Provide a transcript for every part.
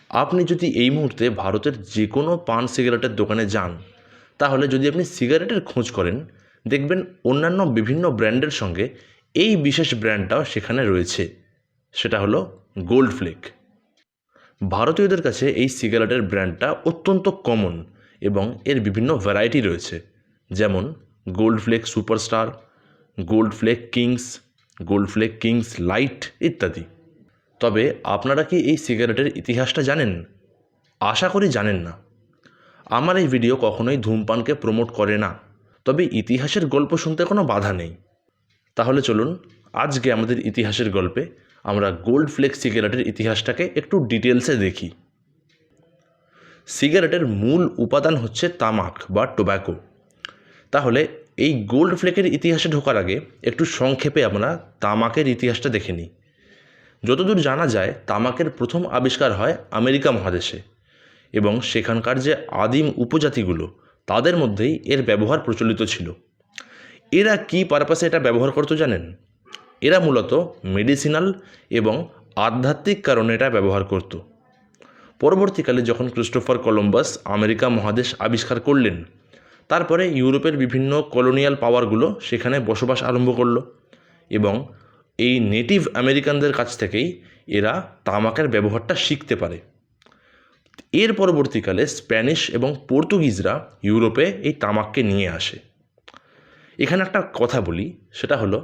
আপনি যদি এই মুহূর্তে ভারতের যে কোনো পান সিগারেটের দোকানে যান, তাহলে যদি আপনি সিগারেটের খোঁজ করেন, দেখবেন অন্যান্য বিভিন্ন ব্র্যান্ডের সঙ্গে এই বিশেষ ব্র্যান্ডটাও সেখানে রয়েছে। সেটা হলো গোল্ড ফ্লেক। ভারতীয়দের কাছে এই সিগারেটের ব্র্যান্ডটা অত্যন্ত কমন এবং এর বিভিন্ন ভ্যারাইটি রয়েছে, যেমন Gold Flake Superstar, Gold Flake Kings, Gold Flake Kings Light ইত্যাদি। তবে আপনারা কি এই সিগারেটের ইতিহাসটা জানেন? আশা করি জানেন না। আমার এই ভিডিও কখনোই ধূমপানকে প্রমোট করে না, তবে ইতিহাসের গল্প শুনতে কোনো বাধা নেই। তাহলে চলুন আজকে আমাদের ইতিহাসের গল্পে আমরা গোল্ড ফ্লেক সিগারেটের ইতিহাসটাকে একটু ডিটেলসে দেখি। সিগারেটের মূল উপাদান হচ্ছে তামাক বা টোব্যাকো। তাহলে এই গোল্ড ফ্লেকের ইতিহাসে ঢোকার আগে একটু সংক্ষেপে আমরা তামাকের ইতিহাসটা দেখে নিই। যতদূর জানা যায়, তামাকের প্রথম আবিষ্কার হয় আমেরিকা মহাদেশে এবং সেখানকার যে আদিম উপজাতিগুলো, তাদের মধ্যেই এর ব্যবহার প্রচলিত ছিল। এরা কী পারপাসে এটা ব্যবহার করতো জানেন? এরা মূলত মেডিসিনাল এবং আধ্যাত্মিক কারণে এটা ব্যবহার করত। পরবর্তীকালে যখন ক্রিস্টোফার কলম্বাস আমেরিকা মহাদেশ আবিষ্কার করলেন, তারপরে ইউরোপের বিভিন্ন কলোনিয়াল পাওয়ারগুলো সেখানে বসবাস আরম্ভ করলো এবং এই নেটিভ আমেরিকানদের কাছ থেকেই এরা তামাকের ব্যবহারটা শিখতে পারে। এর পরবর্তীকালে স্প্যানিশ এবং পর্তুগিজরা ইউরোপে এই তামাককে নিয়ে আসে। এখানে একটা কথা বলি, সেটা হলো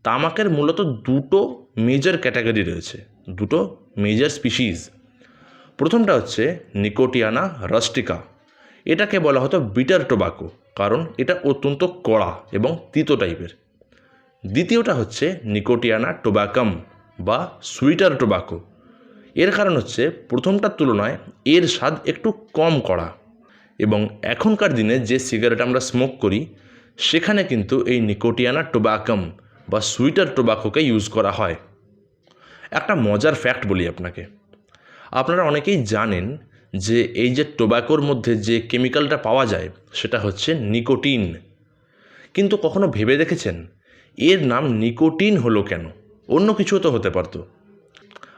তামাকের মূলত দুটো মেজর ক্যাটাগরি রয়েছে, দুটো মেজর স্পিসিস। প্রথমটা হচ্ছে নিকোটিয়ানা রাস্টিকা। এটাকে বলা হতো বিটার টোবাকো, কারণ এটা অত্যন্ত কড়া এবং তিতো টাইপের। দ্বিতীয়টা হচ্ছে নিকোটিয়ানা টোবাকাম বা সুইটার টোবাকো। এর কারণ হচ্ছে প্রথমটার তুলনায় এর স্বাদ একটু কম কড়া। এবং এখনকার দিনে যে সিগারেট আমরা স্মোক করি, সেখানে কিন্তু এই নিকোটিয়ানা টোবাকাম বা সুইটার টোবাকোকে ইউজ করা হয়। একটা মজার ফ্যাক্ট বলি আপনাকে। আপনারা অনেকেই জানেন যে এই যে টোব্যাকোর মধ্যে যে কেমিক্যালটা পাওয়া যায়, সেটা হচ্ছে নিকোটিন। কিন্তু কখনো ভেবে দেখেছেন এর নাম নিকোটিন হলো কেন? অন্য কিছুও তো হতে পারতো।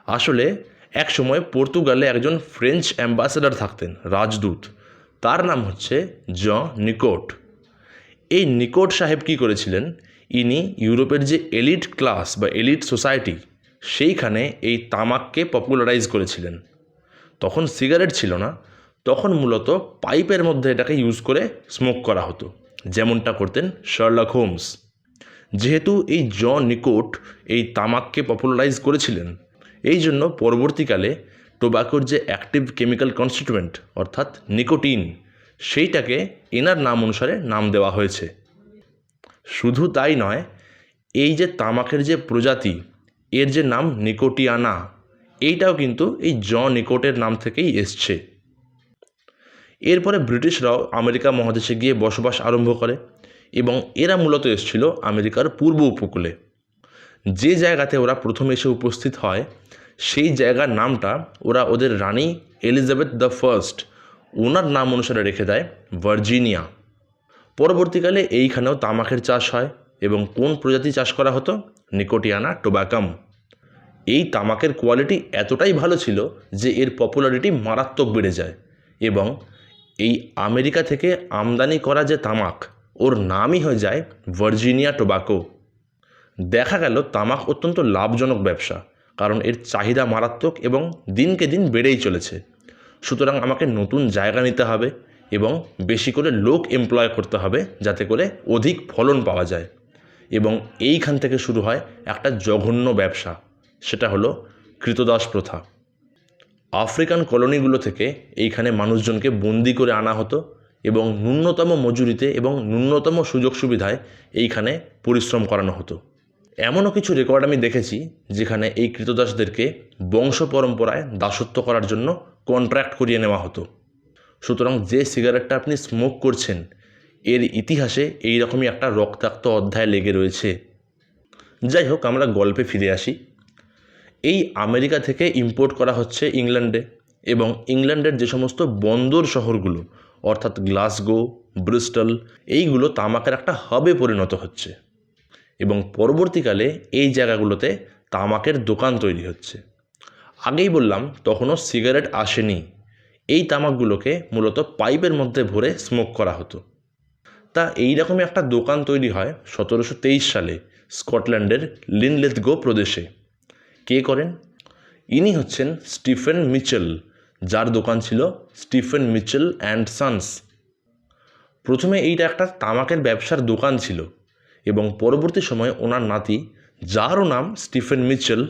আসলে এক সময় পর্তুগালে একজন ফ্রেঞ্চ অ্যাম্বাসেডর থাকতেন, রাজদূত। তার নাম হচ্ছে জন নিকোট। এই নিকোট সাহেব কী করেছিলেন, ইনি ইউরোপের যে এলিট ক্লাস বা এলিট সোসাইটি, সেইখানে এই তামাককে পপুলারাইজ করেছিলেন। তখন সিগারেট ছিল না, তখন মূলত পাইপের মধ্যে এটাকে ইউজ করে স্মোক করা হতো, যেমনটা করতেন শার্লক হোমস। যেহেতু এই জন নিকোট এই তামাককে পপুলারাইজ করেছিলেন, এই জন্য পরবর্তীকালে টোব্যাকোর যে অ্যাক্টিভ কেমিক্যাল কনস্টিটিউয়েন্ট অর্থাৎ নিকোটিন, সেইটাকে এনার নাম অনুসারে নাম দেওয়া হয়েছে। শুধু তাই নয়, এই যে তামাকের যে প্রজাতি, এর যে নাম নিকোটিয়ানা, এইটাও কিন্তু এই জন নিকোটের নাম থেকেই এসছে। এরপরে ব্রিটিশরাও আমেরিকা মহাদেশে গিয়ে বসবাস আরম্ভ করে এবং এরা মূলত এসেছিল আমেরিকার পূর্ব উপকূলে। যে জায়গাতে ওরা প্রথমে এসে উপস্থিত হয়, সেই জায়গার নামটা ওরা ওদের রানী এলিজাবেথ দ্য ফার্স্ট, ওনার নাম অনুসারে রেখে দেয় ভার্জিনিয়া। পরবর্তীকালে এইখানেও তামাকের চাষ হয় এবং কোন প্রজাতি চাষ করা হতো? নিকোটিয়ানা টোবাকাম। এই তামাকের কোয়ালিটি এতটাই ভালো ছিল যে এর পপুলারিটি মারাত্মক বেড়ে যায় এবং এই আমেরিকা থেকে আমদানি করা যে তামাক, ওর নামই হয়ে যায় ভার্জিনিয়া টোবাকো। দেখা গেল তামাক অত্যন্ত লাভজনক ব্যবসা, কারণ এর চাহিদা মারাত্মক এবং দিনকে দিন বেড়েই চলেছে। সুতরাং আমাকে নতুন জায়গা নিতে হবে এবং বেশি করে লোক এমপ্লয় করতে হবে, যাতে করে অধিক ফলন পাওয়া যায়। এবং এইখান থেকে শুরু হয় একটা জঘন্য ব্যবসা, সেটা হলো কৃতদাস প্রথা। আফ্রিকান কলোনিগুলো থেকে এইখানে মানুষজনকে বন্দি করে আনা হতো এবং ন্যূনতম মজুরিতে এবং ন্যূনতম সুযোগ সুবিধায় এইখানে পরিশ্রম করানো হতো। এমনও কিছু রেকর্ড আমি দেখেছি যেখানে এই কৃতদাসদেরকে বংশ পরম্পরায় দাসত্ব করার জন্য কন্ট্রাক্ট করিয়ে নেওয়া হতো। সুতরাং যে সিগারেটটা আপনি স্মোক করছেন, এর ইতিহাসে এই রকমই একটা রক্তাক্ত অধ্যায় লেগে রয়েছে। যাই হোক, আমরা গল্পে ফিরে আসি। এই আমেরিকা থেকে ইম্পোর্ট করা হচ্ছে ইংল্যান্ডে এবং ইংল্যান্ডের যে সমস্ত বন্দর শহরগুলো অর্থাৎ গ্লাসগো, ব্রিস্টল, এইগুলো তামাকের একটা হাবে পরিণত হচ্ছে এবং পরবর্তীকালে এই জায়গাগুলোতে তামাকের দোকান তৈরি হচ্ছে। আগেই বললাম তখনও সিগারেট আসেনি, এই তামাকগুলোকে মূলত পাইপের মধ্যে ভরে স্মোক করা হতো। তা এইরকমই একটা দোকান তৈরি হয় 1723 সালে স্কটল্যান্ডের লিনলেথগো প্রদেশে। কে করেন? ইনি হচ্ছেন স্টিফেন মিচেল, যার দোকান ছিল স্টিফেন মিচেল অ্যান্ড সন্স। প্রথমে এইটা একটা তামাকের ব্যবসার দোকান ছিল এবং পরবর্তী সময়ে ওনার নাতি, যারও নাম স্টিফেন মিচেল,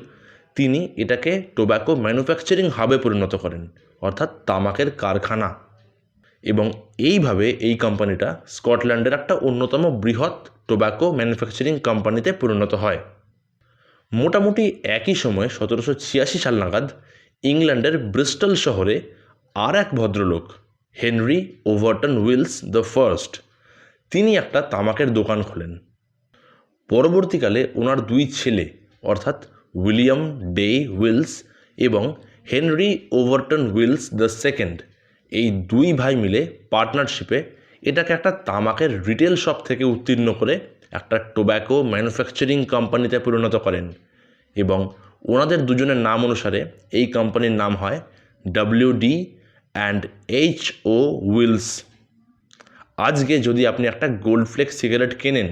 তিনি এটাকে টোব্যাকো ম্যানুফ্যাকচারিং হাবে পরিণত করেন, অর্থাৎ তামাকের কারখানা। এবং এইভাবে এই কোম্পানিটা স্কটল্যান্ডের একটা অন্যতম বৃহৎ টোব্যাকো ম্যানুফ্যাকচারিং কোম্পানিতে পরিণত হয়। মোটামুটি একই সময়ে 1786 সাল নাগাদ ইংল্যান্ডের ব্রিস্টল শহরে আর এক ভদ্রলোক, Henry Overton Wills the first, তিনি একটা তামাকের দোকান খোলেন। পরবর্তীকালে ওনার দুই ছেলে অর্থাৎ উইলিয়াম ডে উইলস এবং Henry Overton Wills the second, এই দুই ভাই মিলে পার্টনারশিপে এটাকে একটা তামাকের রিটেল শপ থেকে উত্তীর্ণ করে একটা টোব্যাকো ম্যানুফ্যাকচারিং কোম্পানিতে পরিণত করেন। এবং ওনাদের দুজনের নাম অনুসারে এই কোম্পানির নাম হয় WD&HO উইলস। আজকে যদি আপনি একটা গোল্ড ফ্লেক সিগারেট কেনেন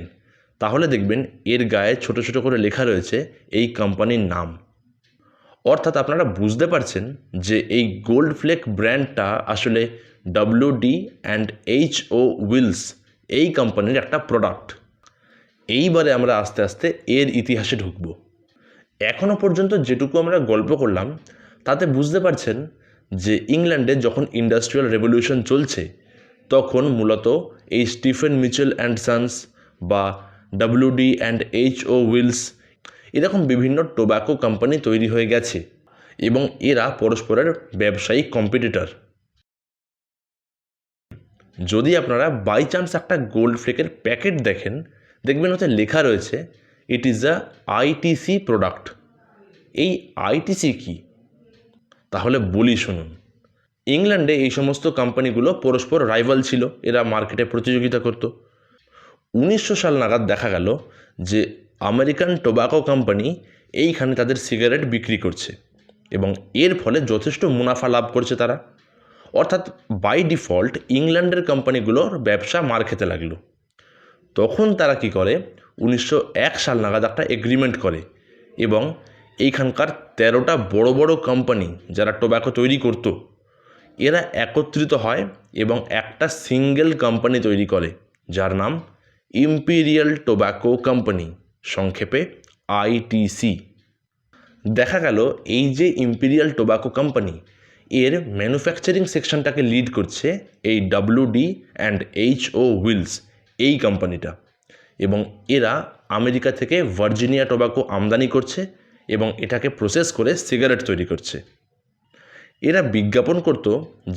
তাহলে দেখবেন এর গায়ে ছোট ছোট করে লেখা রয়েছে এই কোম্পানির নাম। অর্থাৎ আপনারা বুঝতে পারছেন যে এই গোল্ড ফ্লেক ব্র্যান্ডটা আসলে WD&HO উইলস এই কোম্পানির একটা প্রোডাক্ট। এইবারে আমরা আস্তে আস্তে এর ইতিহাসে ঢুকব। এখনও পর্যন্ত যেটুকু আমরা গল্প করলাম তাতে বুঝতে পারছেন যে ইংল্যান্ডে যখন ইন্ডাস্ট্রিয়াল রেভলিউশন চলছে তখন মূলত এই স্টিফেন মিচেল অ্যান্ড সন্স বা WD&HO উইলস এরকম বিভিন্ন টোব্যাকো কোম্পানি তৈরি হয়ে গেছে এবং এরা পরস্পরের ব্যবসায়িক কম্পিটিটর। যদি আপনারা বাই চান্স একটা গোল্ড ফ্লেকের প্যাকেট দেখেন, দেখবেন ওতে লেখা রয়েছে it is a ITC product. এই ITC কি? তাহলে বলি শুনুন। ইংল্যান্ডে এই সমস্ত কোম্পানিগুলো পরস্পর রাইভাল ছিল, এরা মার্কেটে প্রতিযোগিতা করত। 1900 সাল নাগাদ দেখা গেল যে আমেরিকান টোব্যাকো কোম্পানি এইখানে তাদের সিগারেট বিক্রি করছে এবং এর ফলে যথেষ্ট মুনাফা লাভ করছে তারা। অর্থাৎ বাই ডিফল্ট ইংল্যান্ডের কোম্পানিগুলোর ব্যবসা মার খেতে লাগলো। তখন তারা কি করে, 1901 সাল নাগাদ একটা এগ্রিমেন্ট করে এবং এইখানকার 13টা বড় বড় কোম্পানি যারা টোব্যাকো তৈরি করত এরা একত্রিত হয় এবং একটা সিঙ্গেল কোম্পানি তৈরি করে যার নাম ইম্পিরিয়াল টোব্যাকো কোম্পানি, সংক্ষেপে ITC। দেখা গেল এই যে ইম্পিরিয়াল টোব্যাকো কোম্পানি এর ম্যানুফ্যাকচারিং সেকশনটাকে লিড করছে এই WD&HO উইলস এই কোম্পানিটা, এবং এরা আমেরিকা থেকে ভার্জিনিয়া টোব্যাকো আমদানি করছে এবং এটাকে প্রসেস করে সিগারেট তৈরি করছে। এরা বিজ্ঞাপন করত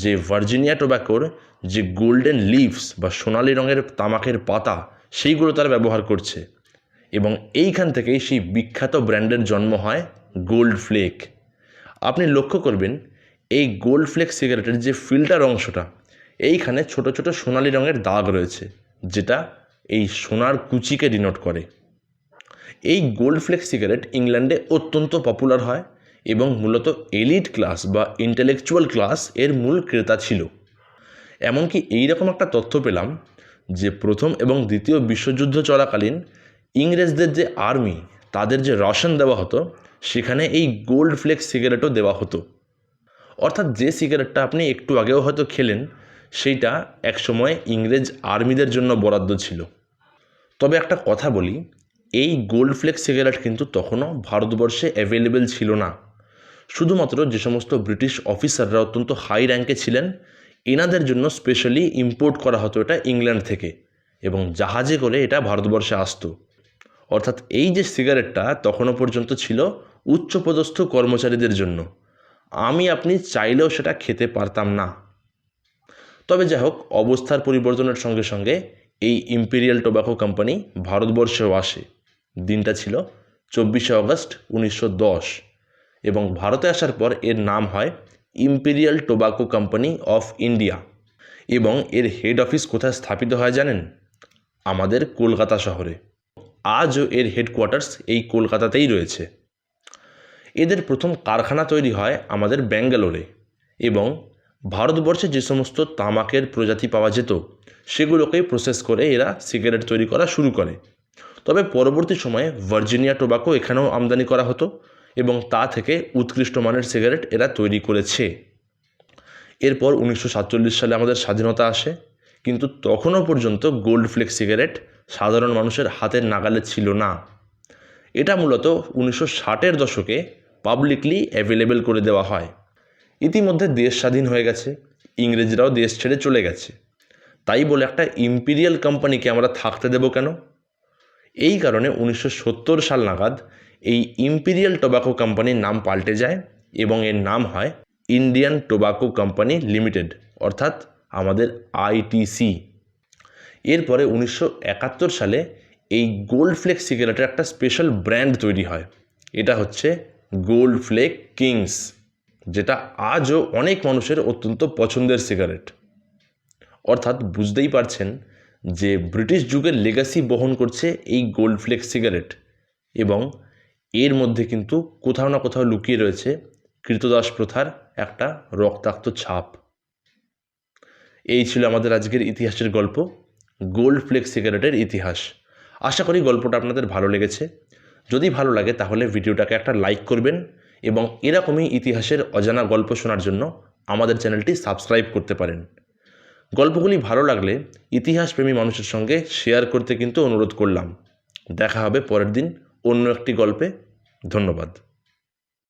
যে ভার্জিনিয়া টোব্যাকোর যে গোল্ডেন লিভস বা সোনালি রঙের তামাকের পাতা সেইগুলো তারা ব্যবহার করছে এবং এইখান থেকেই সেই বিখ্যাত ব্র্যান্ডের জন্ম হয় গোল্ড ফ্লেক। আপনি লক্ষ্য করবেন এই গোল্ড ফ্লেক সিগারেটের যে ফিল্টার অংশটা এইখানে ছোট ছোট সোনালি রঙের দাগ রয়েছে যেটা এই সোনার কুচিকে ডিনোট করে। এই গোল্ড ফ্লেক সিগারেট ইংল্যান্ডে অত্যন্ত পপুলার হয় এবং মূলত এলিট ক্লাস বা ইন্টেলেকচুয়াল ক্লাস এর মূল ক্রেতা ছিল। এমনকি এইরকম একটা তথ্য পেলাম যে প্রথম এবং দ্বিতীয় বিশ্বযুদ্ধ চলাকালীন ইংরেজদের যে আর্মি তাদের যে রাশন দেওয়া হতো সেখানে এই গোল্ড ফ্লেক সিগারেটও দেওয়া হতো। অর্থাৎ যে সিগারেটটা আপনি একটু আগেও হয়তো খেলেন সেইটা একসময় ইংরেজ আর্মিদের জন্য বরাদ্দ ছিল। তবে একটা কথা বলি, এই গোল্ড ফ্লেক সিগারেট কিন্তু তখনও ভারতবর্ষে অ্যাভেলেবেল ছিল না। শুধুমাত্র যে সমস্ত ব্রিটিশ অফিসাররা অত্যন্ত হাই র্যাঙ্কে ছিলেন এনাদের জন্য স্পেশালি ইম্পোর্ট করা হতো এটা ইংল্যান্ড থেকে এবং জাহাজে করে এটা ভারতবর্ষে আসতো। অর্থাৎ এই যে সিগারেটটা তখনও পর্যন্ত ছিল উচ্চপদস্থ কর্মচারীদের জন্য, আমি আপনি চাইলেও সেটা খেতে পারতাম না। তবে যাই হোক, অবস্থার পরিবর্তনের সঙ্গে সঙ্গে এই ইম্পিরিয়াল টোব্যাকো কোম্পানি ভারতবর্ষেও আসে। দিনটা ছিল 24শে আগস্ট 1910 এবং ভারতে আসার পর এর নাম হয় imperial tobacco company of India এবং এর হেড অফিস কোথায় স্থাপিত হয় জানেন? আমাদের কলকাতা শহরে। আজও এর হেডকোয়ার্টার্স এই কলকাতাতেই রয়েছে। এদের প্রথম কারখানা তৈরি হয় আমাদের ব্যাঙ্গালোরে এবং ভারতবর্ষে যে সমস্ত তামাকের প্রজাতি পাওয়া যেত সেগুলোকেই প্রসেস করে এরা সিগারেট তৈরি করা শুরু করে। তবে পরবর্তী সময়ে ভার্জিনিয়া টোবাকো এখানেও আমদানি করা হতো এবং তা থেকে উৎকৃষ্ট মানের সিগারেট এরা তৈরি করেছে। এরপর 1947 সালে আমাদের স্বাধীনতা আসে, কিন্তু তখনও পর্যন্ত গোল্ড ফ্লেক সিগারেট সাধারণ মানুষের হাতের নাগালে ছিল না। এটা মূলত 1960-এর দশকে পাবলিকলি অ্যাভেলেবেল করে দেওয়া হয়। ইতিমধ্যে দেশ স্বাধীন হয়ে গেছে, ইংরেজরাও দেশ ছেড়ে চলে গেছে, তাই বলে একটা ইম্পিরিয়াল কোম্পানিকে আমরা থাকতে দেব কেন? এই কারণে 1970 সাল নাগাদ এই ইম্পিরিয়াল টোবাকো কোম্পানির নাম পাল্টে যায় এবং এর নাম হয় ইন্ডিয়ান টোবাকো কোম্পানি লিমিটেড, অর্থাৎ আমাদের আইটিসি। এরপরে 1971 সালে এই গোল্ড ফ্লেক সিগারেটের একটা স্পেশাল ব্র্যান্ড তৈরি হয়। এটা হচ্ছে গোল্ড ফ্লেক কিংস, যেটা আজও অনেক মানুষের অত্যন্ত পছন্দের সিগারেট। অর্থাৎ বুঝতেই পারছেন যে ব্রিটিশ যুগের লেগাসি বহন করছে এই গোল্ড ফ্লেক সিগারেট এবং এর মধ্যে কিন্তু কোথাও না কোথাও লুকিয়ে রয়েছে কৃতদাস প্রথার একটা রক্তাক্ত ছাপ। এই ছিল আমাদের আজকের ইতিহাসের গল্প, গোল্ড ফ্লেক সিগারেটের ইতিহাস। আশা করি গল্পটা আপনাদের ভালো লেগেছে। যদি ভালো লাগে তাহলে ভিডিওটাকে একটা লাইক করবেন এবং এরকমই ইতিহাসের অজানা গল্প শোনার জন্য আমাদের চ্যানেলটি সাবস্ক্রাইব করতে পারেন। গল্পগুলি ভালো লাগলে ইতিহাসপ্রেমী মানুষের সঙ্গে শেয়ার করতে কিন্তু অনুরোধ করলাম। দেখা হবে পরের দিন অন্য একটি গল্পে। ধন্যবাদ।